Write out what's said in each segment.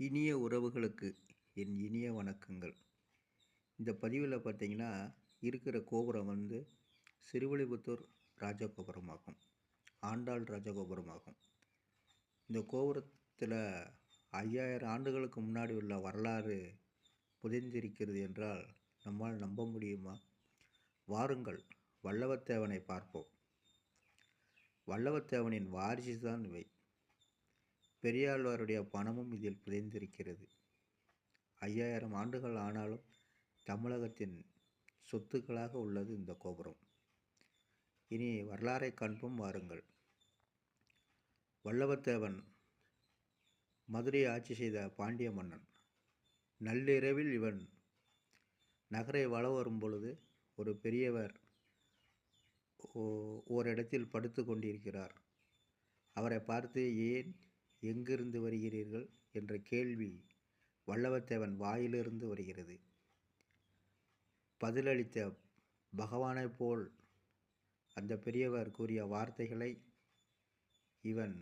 இனிய உறவுகளுக்கு என் இனிய வணக்கங்கள். இந்த பதிவில் பார்த்தீங்கன்னா, இருக்கிற கோபுரம் வந்து சிறுவில்லிபுத்தூர் ராஜகோபுரமாகும். ஆண்டாள் ராஜகோபுரமாகும். இந்த கோபுரத்தில் 5000 ஆண்டுகளுக்கு முன்னாடி உள்ள வரலாறு புதைந்திருக்கிறது என்றால் நம்மால் நம்ப முடியுமா? வாருங்கள், வல்லவத்தேவனை பார்ப்போம். வல்லவத்தேவனின் வாரிசு தான் இவை. பெரியாழ்வாருடைய பணமும் இதில் புதைந்திருக்கிறது. 5000 ஆண்டுகள் ஆனாலும் தமிழகத்தின் சொத்துக்களாக உள்ளது இந்த கோபுரம். இனி வரலாறை காண்போம், வாருங்கள். வல்லவத்தேவன் மதுரையை ஆட்சி செய்த பாண்டிய மன்னன். நள்ளிரவில் இவன் நகரை வலம் வரும் பொழுது ஒரு பெரியவர் ஓரிடத்தில் படுத்து கொண்டிருக்கிறார். அவரை பார்த்து, ஏன், எங்கிருந்து வருகிறீர்கள் என்ற கேள்வி வல்லவத்தேவன் வாயிலிருந்து வருகிறது. பதிலளித்த பகவானைப் போல் அந்த பெரியவர் கூறிய வார்த்தைகளை இவன்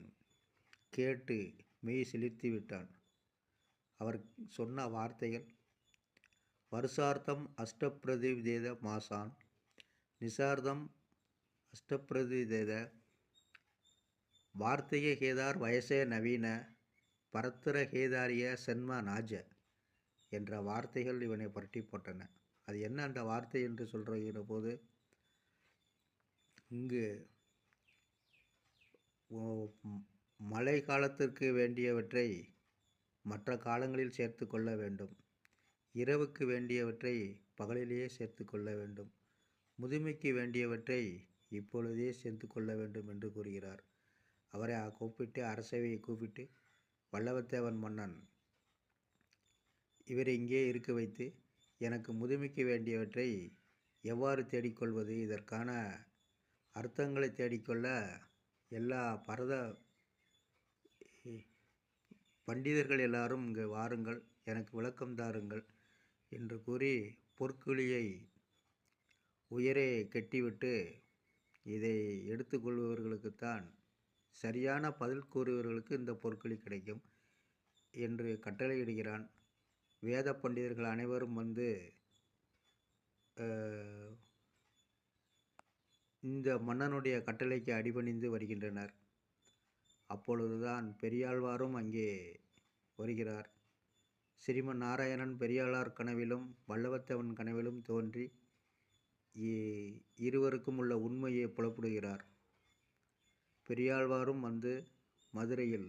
கேட்டு மெய் சிலிர்த்து விட்டான். அவர் சொன்ன வார்த்தைகள்: வருஷார்த்தம் அஷ்டப்பிரதிவிதேத மாசான் நிசார்த்தம் அஷ்டப்பிரதிவிதேத வார்த்தைய கேதார் வயசே நவீன பரத்திர கேதாரிய சென்ம நாஜ என்ற வார்த்தைகள் இவனை புரட்டி போட்டன. அது என்ன அந்த வார்த்தை என்று சொல்கிற போது, இங்கு மழை காலத்திற்கு வேண்டியவற்றை மற்ற காலங்களில் சேர்த்து கொள்ள வேண்டும், இரவுக்கு வேண்டியவற்றை பகலிலேயே சேர்த்து கொள்ள வேண்டும், முதுமைக்கு வேண்டியவற்றை இப்பொழுதே சேர்த்து கொள்ள வேண்டும் என்று கூறுகிறார். அவரை கூப்பிட்டு, அரசவையை கூப்பிட்டு, வல்லவத்தேவன் மன்னன் இவரை இங்கே இருக்க வைத்து, எனக்கு முதுமைக்கு வேண்டியவற்றை எவ்வாறு தேடிக்கொள்வது, இதற்கான அர்த்தங்களை தேடிக்கொள்ள எல்லா பண்டிதர்கள் எல்லாரும் இங்கே வாருங்கள், எனக்கு விளக்கம் தாருங்கள் என்று கூறி பொற்குழியை உயரே கட்டிவிட்டு, இதை எடுத்துக்கொள்பவர்களுக்குத்தான், சரியான பதில் கூறுபவர்களுக்கு இந்த பொற்குழி கிடைக்கும் என்று கட்டளையிடுகிறான். வேத பண்டிதர்கள் அனைவரும் வந்து இந்த மன்னனுடைய கட்டளைக்கு அடிபணிந்து வருகின்றனர். அப்பொழுதுதான் பெரியாழ்வாரும் அங்கே வருகிறார். ஸ்ரீமன் நாராயணன் பெரியாழ்வார் கனவிலும் வல்லவத்தேவன் கனவிலும் தோன்றி இருவருக்கும் உள்ள உண்மையை புலப்படுகிறார். பெரியாழ்வாரும் வந்து மதுரையில்